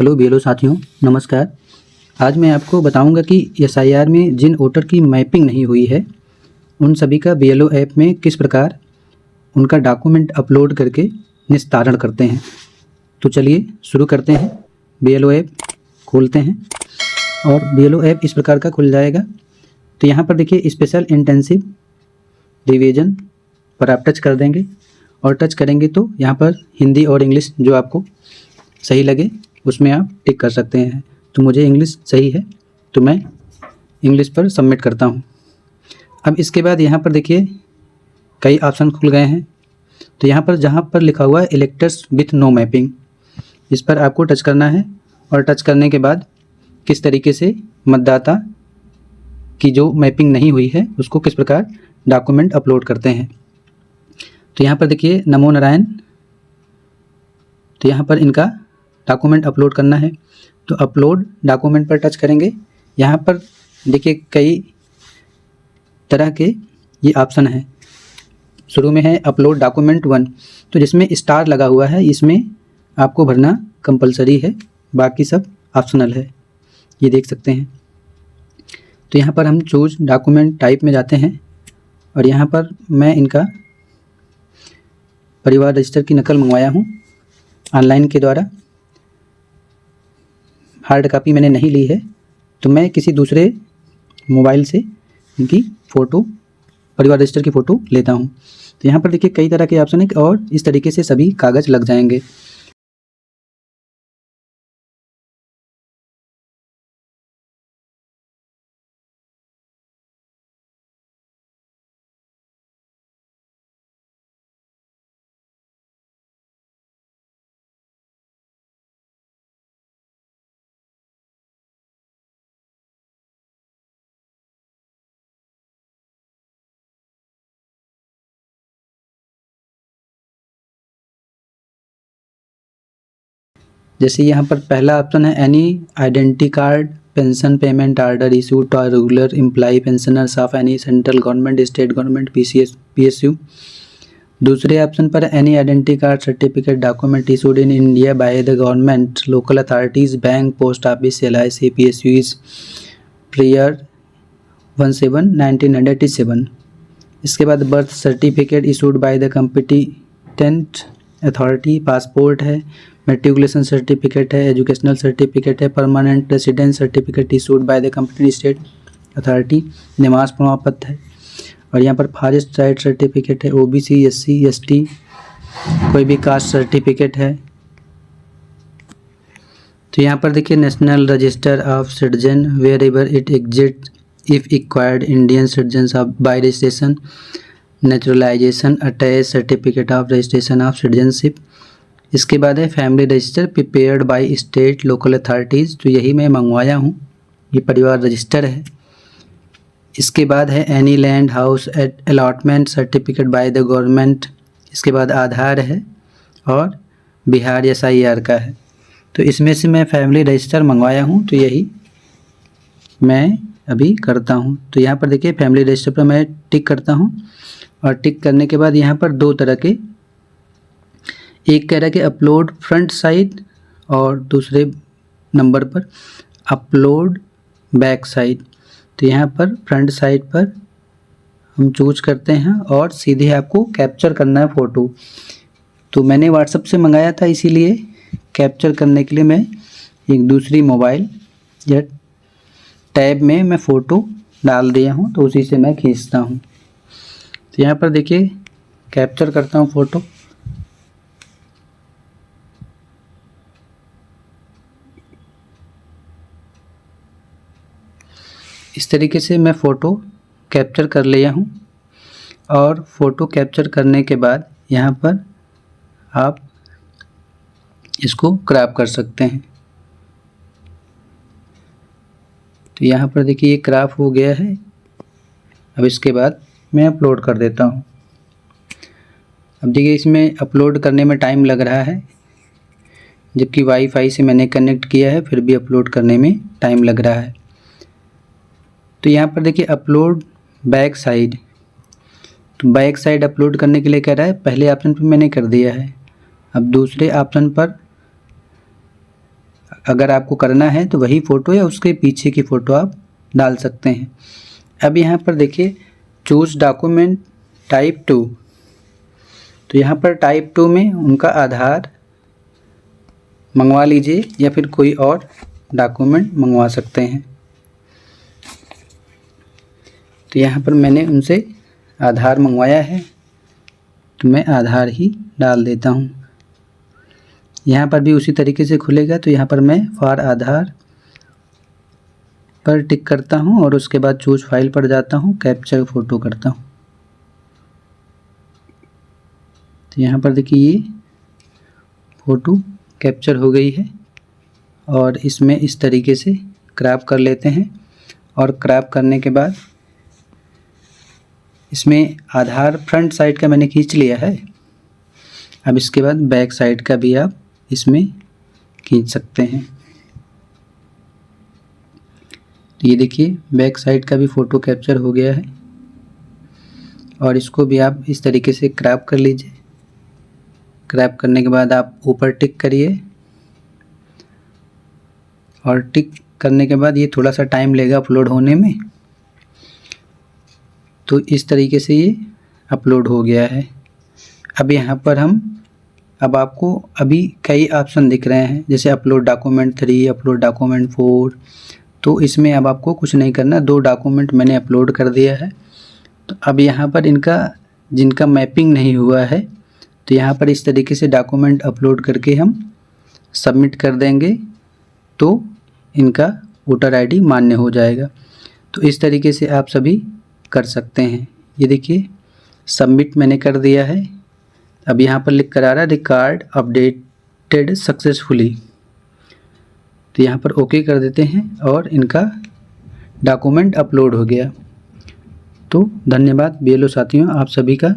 Hello BLO साथियों, नमस्कार। आज मैं आपको बताऊंगा कि एसआईआर में जिन वोटर की मैपिंग नहीं हुई है उन सभी का बीएलओ ऐप में किस प्रकार उनका डॉक्यूमेंट अपलोड करके निस्तारण करते हैं। तो चलिए शुरू करते हैं। बीएलओ ऐप खोलते हैं और बीएलओ ऐप इस प्रकार का खुल जाएगा। तो यहाँ पर देखिए स्पेशल इंटेंसिव रिवीजन पर आप टच कर देंगे और टच करेंगे तो यहाँ पर हिंदी और इंग्लिश जो आपको सही लगे उसमें आप टिक कर सकते हैं। तो मुझे इंग्लिश सही है तो मैं इंग्लिश पर सबमिट करता हूँ। अब इसके बाद यहाँ पर देखिए कई ऑप्शन खुल गए हैं। तो यहाँ पर जहाँ पर लिखा हुआ है इलेक्टर्स विथ नो मैपिंग, इस पर आपको टच करना है और टच करने के बाद किस तरीके से मतदाता की जो मैपिंग नहीं हुई है उसको किस प्रकार डॉक्यूमेंट अपलोड करते हैं। तो यहाँ पर देखिए नमो नारायण, तो यहाँ पर इनका डॉक्यूमेंट अपलोड करना है। तो अपलोड डॉक्यूमेंट पर टच करेंगे। यहाँ पर देखिए कई तरह के ये ऑप्शन हैं। शुरू में है अपलोड डॉक्यूमेंट 1, तो जिसमें स्टार लगा हुआ है इसमें आपको भरना कंपलसरी है, बाकी सब ऑप्शनल है, ये देख सकते हैं। तो यहाँ पर हम चूज डॉक्यूमेंट टाइप में जाते हैं और यहाँ पर मैं इनका परिवार रजिस्टर की नकल मंगवाया हूँ ऑनलाइन के द्वारा। हार्ड कॉपी मैंने नहीं ली है, तो मैं किसी दूसरे मोबाइल से इनकी फ़ोटो परिवार रजिस्टर की फ़ोटो लेता हूँ। तो यहाँ पर देखिए कई तरह के ऑप्शन है और इस तरीके से सभी कागज़ लग जाएंगे। जैसे यहाँ पर पहला ऑप्शन है any identity card pension payment order issued to regular employee pensioners of any central government state government PSU। दूसरे ऑप्शन पर any identity card certificate document issued in India by the government local authorities bank post office LIC PSUs prior 17/1987। इसके बाद birth certificate issued by the competent authority, passport है, matriculation certificate है, educational certificate है, permanent residence certificate issued by the competent state authority, निवास प्रमाण पत्र है। और यहाँ पर फॉरेस्ट राइट सर्टिफिकेट है, OBC SC ST कोई भी कास्ट सर्टिफिकेट है। तो यहाँ पर देखिए national register of citizen wherever it exist if acquired Indian citizen of by registration naturalization attach certificate of registration of citizenship. इसके बाद है family register prepared by state local authorities, तो यही मैं मंगवाया हूँ, ये परिवार रजिस्टर है। इसके बाद है any land house allotment certificate bye the government. इसके बाद आधार है और बिहार SIR का है। तो इसमें से मैं फैमिली रजिस्टर मंगवाया हूँ, तो यही मैं अभी करता हूँ। तो यहाँ पर देखिए फैमिली रजिस्टर पर मैं टिक करता हूँ और टिक करने के बाद यहाँ पर दो तरह के, एक कह रहा है कि अपलोड फ्रंट साइड और दूसरे नंबर पर अपलोड बैक साइड। तो यहाँ पर फ्रंट साइड पर हम चूज करते हैं और सीधे आपको कैप्चर करना है फ़ोटो। तो मैंने व्हाट्सएप से मंगाया था, इसीलिए कैप्चर करने के लिए मैं एक दूसरी मोबाइल या टैब में मैं फ़ोटो डाल दिया हूँ, तो उसी से मैं खींचता हूँ। तो यहाँ पर देखिए कैप्चर करता हूँ फ़ोटो। इस तरीके से मैं फ़ोटो कैप्चर कर लिया हूँ और फ़ोटो कैप्चर करने के बाद यहाँ पर आप इसको क्रॉप कर सकते हैं। तो यहाँ पर देखिए ये क्रॉप हो गया है। अब इसके बाद मैं अपलोड कर देता हूँ। अब देखिए इसमें अपलोड करने में टाइम लग रहा है, जबकि वाईफाई से मैंने कनेक्ट किया है, फिर भी अपलोड करने में टाइम लग रहा है। तो यहाँ पर देखिए अपलोड बैक साइड, तो बैक साइड अपलोड करने के लिए कह रहा है, पहले ऑप्शन पर मैंने कर दिया है। अब दूसरे ऑप्शन पर अगर आपको करना है तो वही फ़ोटो या उसके पीछे की फ़ोटो आप डाल सकते हैं। अब यहाँ पर देखिए चूज़ डॉक्यूमेंट टाइप 2, तो यहाँ पर टाइप 2 में उनका आधार मंगवा लीजिए या फिर कोई और डॉक्यूमेंट मंगवा सकते हैं। तो यहाँ पर मैंने उनसे आधार मंगवाया है, तो मैं आधार ही डाल देता हूँ। यहाँ पर भी उसी तरीके से खुलेगा, तो यहाँ पर मैं फॉर आधार पर टिक करता हूँ और उसके बाद चूज फाइल पर जाता हूँ, कैप्चर फ़ोटो करता हूँ। तो यहाँ पर देखिए ये फ़ोटो कैप्चर हो गई है और इसमें इस तरीके से क्रॉप कर लेते हैं और क्रॉप करने के बाद इसमें आधार फ्रंट साइड का मैंने खींच लिया है। अब इसके बाद बैक साइड का भी आप इसमें खींच सकते हैं। तो ये देखिए बैक साइड का भी फ़ोटो कैप्चर हो गया है और इसको भी आप इस तरीके से क्रॉप कर लीजिए। क्रॉप करने के बाद आप ऊपर टिक करिए और टिक करने के बाद ये थोड़ा सा टाइम लेगा अपलोड होने में। तो इस तरीके से ये अपलोड हो गया है। अब यहाँ पर अब आपको अभी कई ऑप्शन दिख रहे हैं, जैसे अपलोड डॉक्यूमेंट 3, अपलोड डॉक्यूमेंट 4। तो इसमें अब आपको कुछ नहीं करना, 2 डॉक्यूमेंट मैंने अपलोड कर दिया है। तो अब यहाँ पर जिनका मैपिंग नहीं हुआ है, तो यहाँ पर इस तरीके से डॉक्यूमेंट अपलोड करके हम सबमिट कर देंगे तो इनका वोटर आईडी मान्य हो जाएगा। तो इस तरीके से आप सभी कर सकते हैं। ये देखिए सबमिट मैंने कर दिया है। अब यहाँ पर लिख कर आ रहा है रिकॉर्ड अपडेटेड सक्सेसफुली, तो यहाँ पर ओके कर देते हैं और इनका डॉक्यूमेंट अपलोड हो गया। तो धन्यवाद BLO साथियों, आप सभी का।